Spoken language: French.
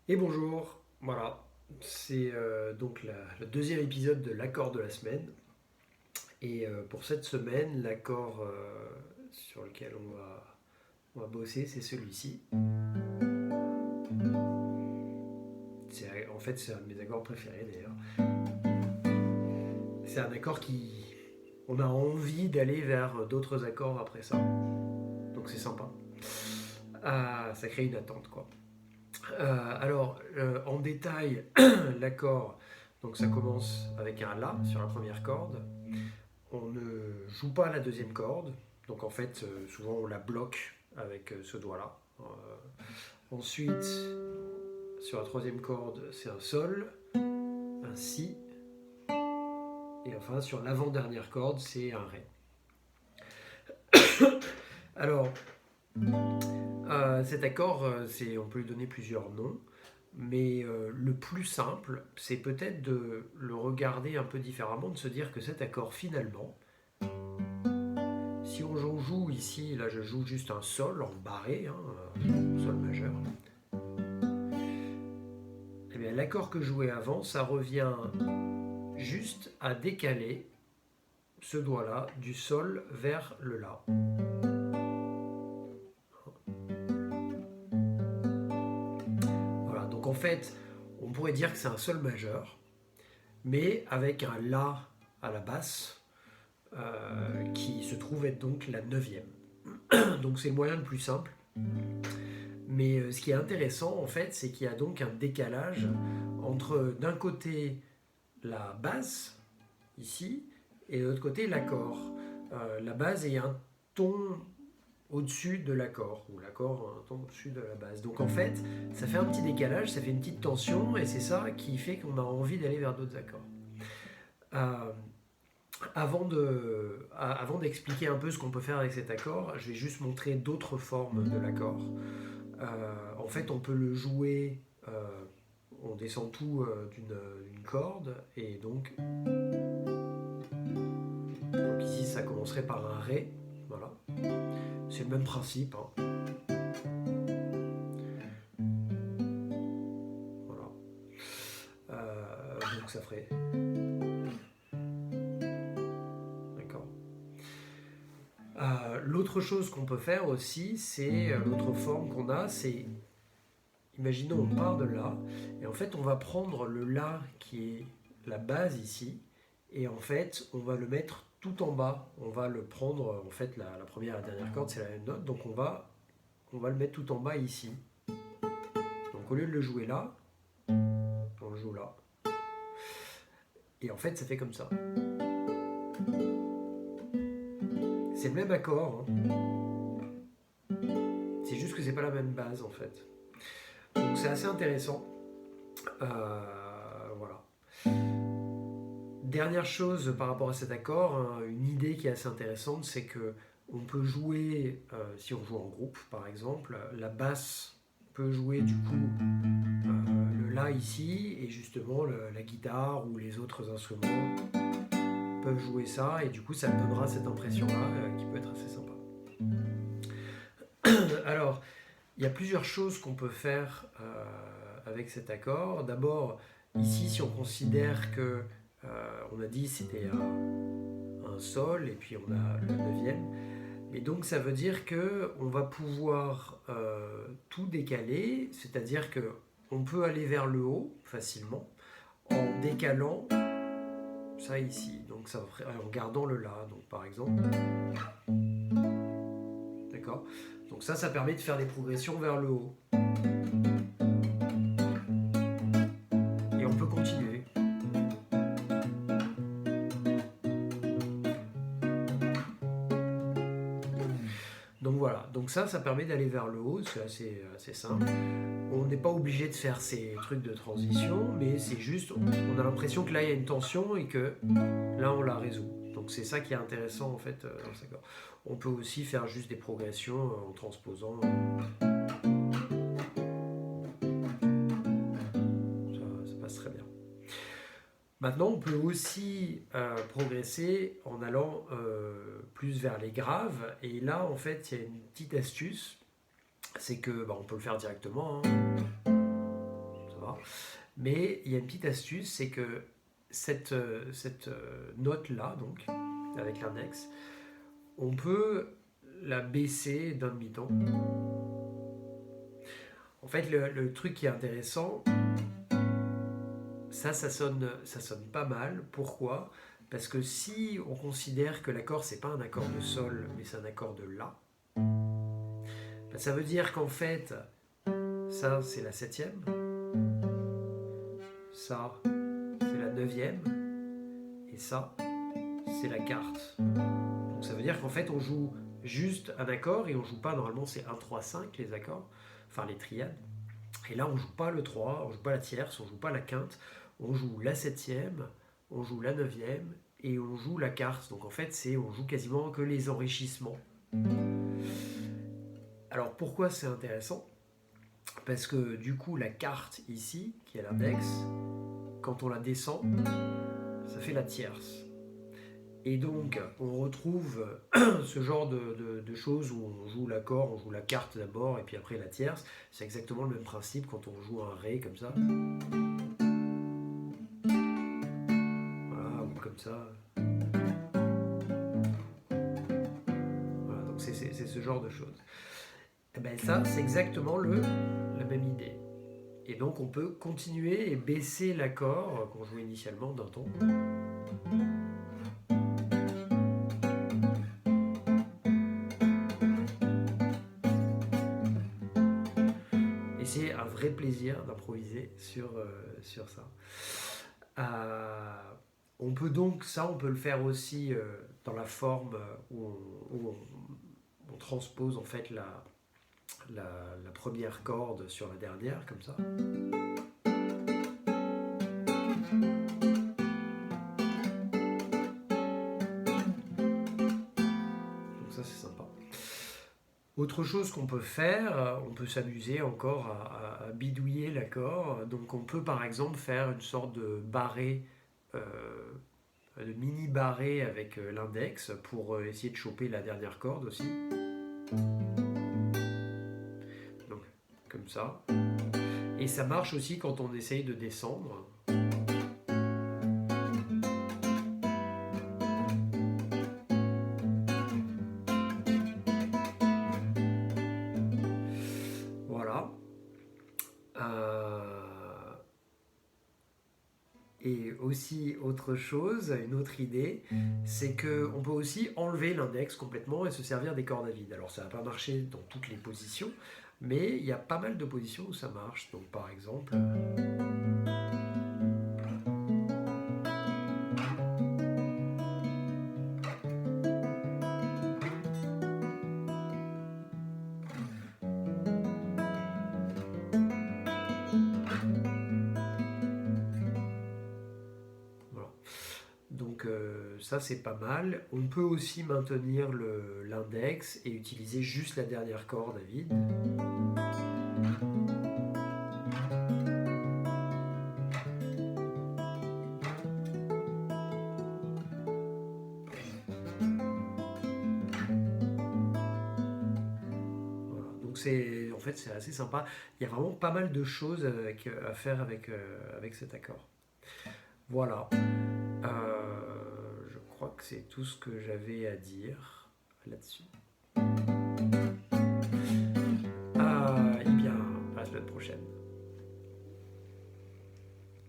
Et bonjour, voilà, c'est donc le deuxième épisode de l'accord de la semaine. Et pour cette semaine, l'accord sur lequel on va bosser, c'est celui-ci. En fait, c'est un de mes accords préférés d'ailleurs. C'est un accord qui... On a envie d'aller vers d'autres accords après ça. Donc c'est sympa. Ça crée une attente, quoi. En détail, l'accord, donc ça commence avec un La sur la première corde. On ne joue pas la deuxième corde, donc en fait, souvent on la bloque avec ce doigt-là. Ensuite, sur la troisième corde, c'est un Sol, un Si, et enfin sur l'avant-dernière corde, c'est un Ré. Alors, cet accord, on peut lui donner plusieurs noms, mais le plus simple, c'est peut-être de le regarder un peu différemment, de se dire que cet accord, finalement, si on joue ici, là je joue juste un Sol en barré, Sol majeur, eh bien l'accord que je jouais avant, ça revient juste à décaler ce doigt-là du Sol vers le La. Voilà, donc en fait, on pourrait dire que c'est un Sol majeur, mais avec un La à la basse, qui se trouve être donc la neuvième. Donc c'est le moyen le plus simple. Mais ce qui est intéressant en fait, c'est qu'il y a donc un décalage entre d'un côté la basse, ici, et de l'autre côté l'accord. La base est un ton au-dessus de l'accord, ou l'accord un ton au-dessus de la base. Donc en fait, ça fait un petit décalage, ça fait une petite tension, et c'est ça qui fait qu'on a envie d'aller vers d'autres accords. Euh, avant d'expliquer un peu ce qu'on peut faire avec cet accord, je vais juste montrer d'autres formes de l'accord. En fait, on peut le jouer, on descend tout d'une corde, et donc ici ça commencerait par un Ré, voilà. C'est le même principe, hein. Voilà. Donc ça ferait, d'accord. L'autre chose qu'on peut faire aussi, c'est l'autre forme qu'on a, c'est imaginons on part de là, et en fait on va prendre le La qui est la base ici, et en fait on va le mettre tout en bas. On va le prendre, en fait la première et la dernière corde c'est la même note, donc on va le mettre tout en bas ici. Donc au lieu de le jouer là, on le joue là. Et en fait ça fait comme ça. C'est le même accord, hein. C'est juste que c'est pas la même base en fait. Donc c'est assez intéressant. Voilà. Dernière chose par rapport à cet accord, hein, une idée qui est assez intéressante, c'est que on peut jouer, si on joue en groupe par exemple, la basse peut jouer du coup le La ici, et justement la guitare ou les autres instruments peuvent jouer ça, et du coup ça donnera cette impression là qui peut être assez sympa. Alors, il y a plusieurs choses qu'on peut faire avec cet accord. D'abord, ici, si on considère que on a dit c'était un Sol, et puis on a le neuvième, et donc ça veut dire que on va pouvoir tout décaler, c'est-à-dire que on peut aller vers le haut facilement en décalant ça ici. Donc ça, en gardant le La. Donc par exemple, d'accord. Donc ça permet de faire des progressions vers le haut. Et on peut continuer. Donc voilà, donc ça permet d'aller vers le haut, c'est assez simple. On n'est pas obligé de faire ces trucs de transition, mais c'est juste, on a l'impression que là il y a une tension et que là on la résout. Donc c'est ça qui est intéressant en fait dans cet accord. On peut aussi faire juste des progressions en transposant. Ça passe très bien. Maintenant, on peut aussi progresser en allant plus vers les graves. Et là, en fait, il y a une petite astuce, c'est que on peut le faire directement, hein. va. Mais il y a une petite astuce, c'est que cette note-là, donc, avec l'index, on peut la baisser d'un demi-ton. En fait, le truc qui est intéressant, ça sonne pas mal. Pourquoi? Parce que si on considère que l'accord, c'est pas un accord de sol, mais c'est un accord de la, ben, ça veut dire qu'en fait, ça, c'est la septième, ça, c'est la neuvième, et ça, c'est la quarte. Donc ça veut dire qu'en fait, on joue juste un accord, et on joue pas, normalement, c'est 1, 3, 5, les accords, enfin les triades. Et là, on joue pas le 3, on joue pas la tierce, on joue pas la quinte, on joue la septième, on joue la neuvième, et on joue la quarte. Donc en fait, on joue quasiment que les enrichissements. Alors pourquoi c'est intéressant? Parce que du coup, la quarte ici, qui est l'index, quand on la descend, ça fait la tierce. Et donc, on retrouve ce genre de choses où on joue l'accord, on joue la quarte d'abord, et puis après la tierce. C'est exactement le même principe quand on joue un ré comme ça. Voilà, ou comme ça. Voilà, donc c'est ce genre de choses. Et ben ça, c'est exactement la même idée. Et donc, on peut continuer et baisser l'accord qu'on jouait initialement d'un ton. Et c'est un vrai plaisir d'improviser sur ça. On peut donc, ça, on peut le faire aussi dans la forme où on transpose en fait la première corde sur la dernière, comme ça. Donc ça, c'est sympa. Autre chose qu'on peut faire, on peut s'amuser encore à bidouiller l'accord. Donc on peut par exemple faire une sorte de barré, de mini barré avec l'index pour essayer de choper la dernière corde aussi. Donc comme ça. Et ça marche aussi quand on essaye de descendre. Voilà. Et aussi autre chose, une autre idée, c'est qu'on peut aussi enlever l'index complètement et se servir des cordes à vide. Alors ça va pas marcher dans toutes les positions, mais il y a pas mal de positions où ça marche. Donc par exemple... Voilà. Donc ça c'est pas mal. On peut aussi maintenir l'index et utiliser juste la dernière corde à vide. Voilà. Donc en fait c'est assez sympa. Il y a vraiment pas mal de choses à faire avec cet accord. Voilà. Je crois que c'est tout ce que j'avais à dire là-dessus. Eh bien, à la semaine prochaine.